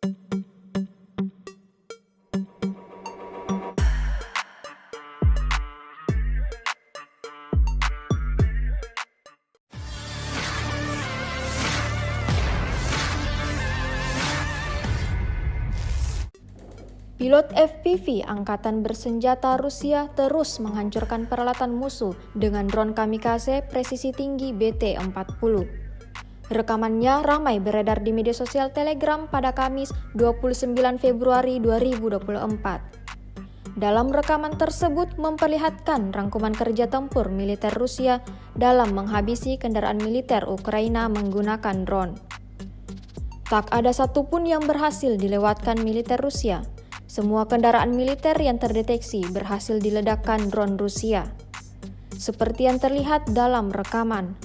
Pilot FPV Angkatan Bersenjata Rusia terus menghancurkan peralatan musuh dengan drone kamikaze presisi tinggi BT-40. Rekamannya ramai beredar di media sosial Telegram pada Kamis 29 Februari 2024. Dalam rekaman tersebut memperlihatkan rangkuman kerja tempur militer Rusia dalam menghabisi kendaraan militer Ukraina menggunakan drone. Tak ada satupun yang berhasil dilewatkan militer Rusia. Semua kendaraan militer yang terdeteksi berhasil diledakkan drone Rusia. Seperti yang terlihat dalam rekaman.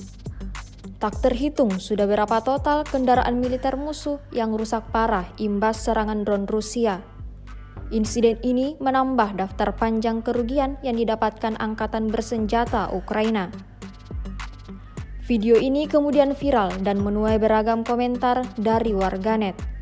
Tak terhitung sudah berapa total kendaraan militer musuh yang rusak parah imbas serangan drone Rusia. Insiden ini menambah daftar panjang kerugian yang didapatkan Angkatan Bersenjata Ukraina. Video ini kemudian viral dan menuai beragam komentar dari warganet.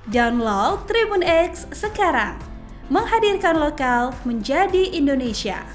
Download Tribun X sekarang, menghadirkan lokal menjadi Indonesia.